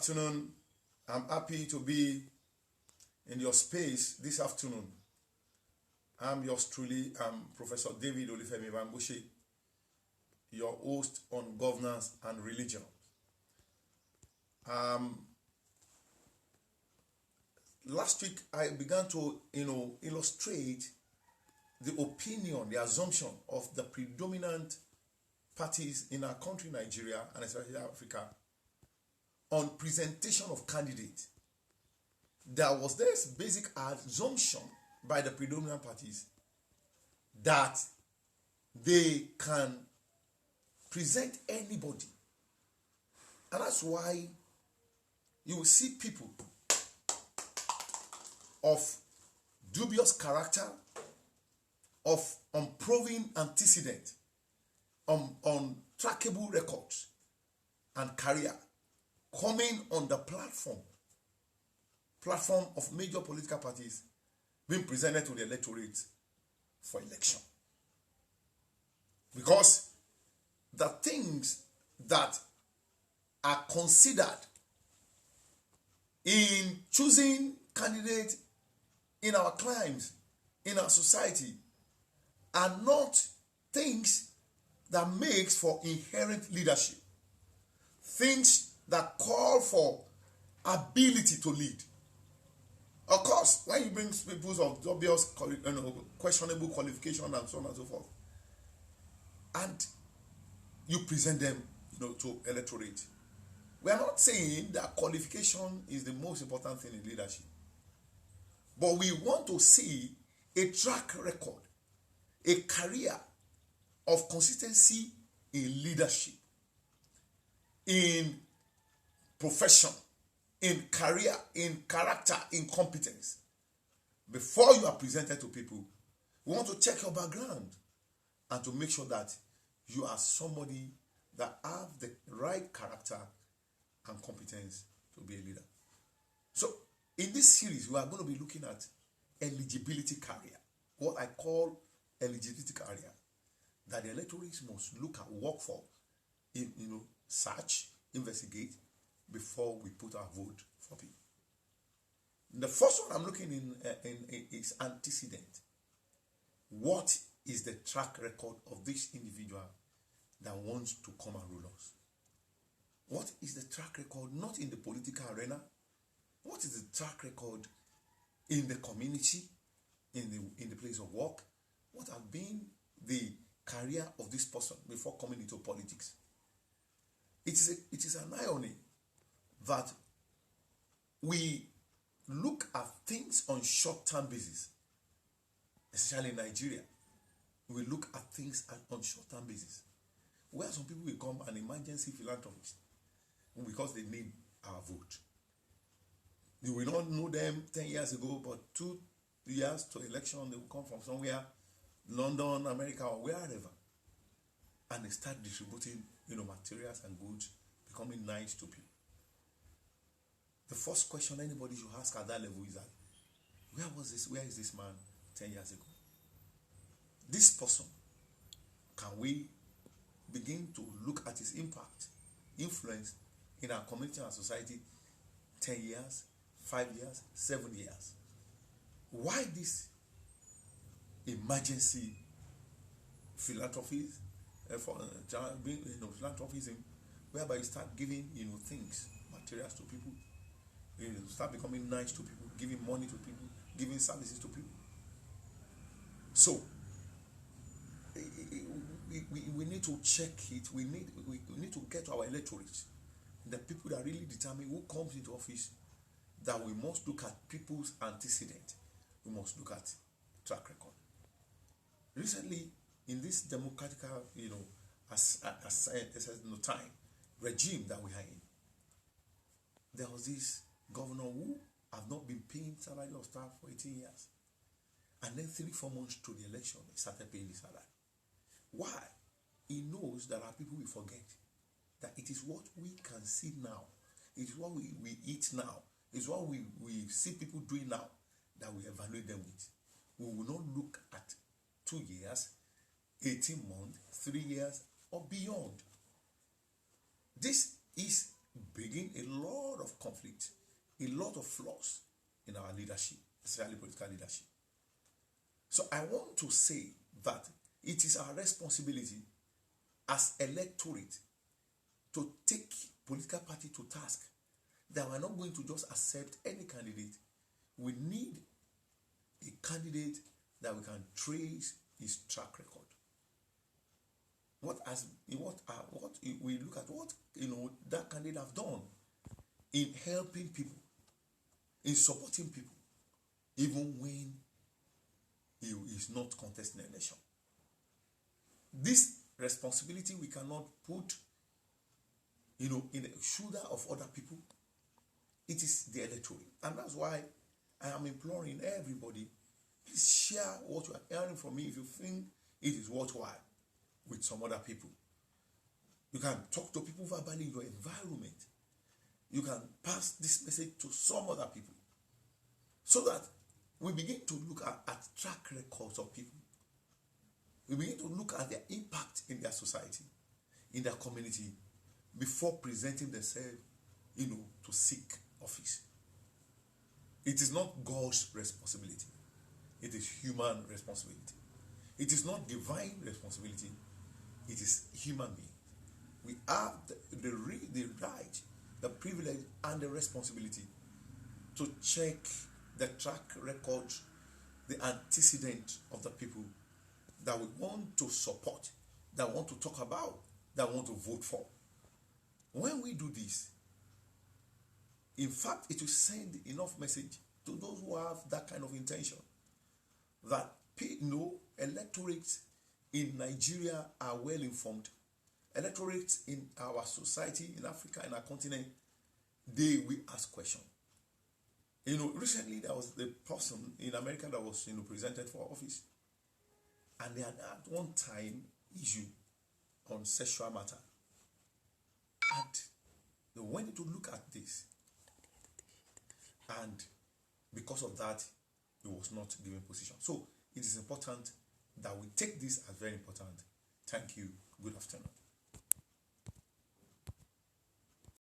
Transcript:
afternoon. I'm happy to be in your space this afternoon. I'm yours truly, Professor David Olufemi Bambushi, your host on governance and religion. Last week, I began to illustrate the opinion, the assumption of the predominant parties in our country, Nigeria, and especially Africa, on presentation of candidates. There was this basic assumption by the predominant parties that they can present anybody. And that's why you will see people of dubious character, of unproven antecedent, untrackable records and career coming on the platform of major political parties being presented to the electorate for election. Because the things that are considered in choosing candidates in our climes, in our society, are not things that makes for inherent leadership. Things that call for ability to lead. Of course, when you bring people of obvious, questionable qualification and so on and so forth, and you present them, to electorate, we are not saying that qualification is the most important thing in leadership, but we want to see a track record, a career of consistency in leadership, in profession, in career, in character, in competence. Before you are presented to people, we want to check your background and to make sure that you are somebody that have the right character and competence to be a leader. So, in this series, we are going to be looking at eligibility career, what I call eligibility career, that the electorates must look at, work for, search, investigate, before we put our vote for people. The first one I'm looking in is antecedent. What is the track record of this individual that wants to come and rule us? What is the track record, not in the political arena? What is the track record in the community, in the place of work? What have been the career of this person before coming into politics? It is an irony that we look at things on short-term basis, especially in Nigeria. We look at things on short-term basis, where some people become an emergency philanthropist because they need our vote. You will not know them 10 years ago, but 2 years to election, they will come from somewhere, London, America, or wherever, and they start distributing, materials and goods, becoming nice to people. The first question anybody should ask at that level is that, where is this man 10 years ago? This person, can we begin to look at his impact, influence in our community and society 10 years, 5 years, 7 years? Why this emergency philanthropy, philanthropism, whereby you start giving, things, materials to people, start becoming nice to people, giving money to people, giving services to people. So we need to check it. We need to get our electorate, the people that really determine who comes into office, that we must look at people's antecedent. We must look at track record. Recently, in this democratic, time regime that we are in, there was this governor who have not been paying salary of staff for 18 years. And then 3-4 months to the election, he started paying the salary. Why? He knows that our people will forget that it is what we can see now, it is what we eat now, it is what we see people doing now that we evaluate them with. We will not look at 2 years, 18 months, 3 years, or beyond. This is bringing a lot of conflict, a lot of flaws in our leadership, especially political leadership. So I want to say that it is our responsibility as electorate to take political party to task, that we're not going to just accept any candidate. We need a candidate that we can trace his track record. What we look at what that candidate have done in helping people, in supporting people, even when he is not contesting the election. This responsibility we cannot put in the shoulder of other people. It is the electorate. And that's why I am imploring everybody, please share what you are hearing from me if you think it is worthwhile with some other people. You can talk to people verbally in your environment. You can pass this message to some other people, so that we begin to look at track records of people. We begin to look at their impact in their society, in their community, before presenting themselves, to seek office. It is not God's responsibility. It is human responsibility. It is not divine responsibility. It is human being. We have the right, the privilege, and the responsibility to check the track record, the antecedent of the people that we want to support, that we want to talk about, that we want to vote for. When we do this, in fact, it will send enough message to those who have that kind of intention, that electorates in Nigeria are well informed. Electorates in our society, in Africa, in our continent, they will ask questions. Recently there was the person in America that was presented for office, and they had at one time issue on sexual matter, and they went to look at this, and because of that, he was not given position. So it is important that we take this as very important. Thank you. Good afternoon.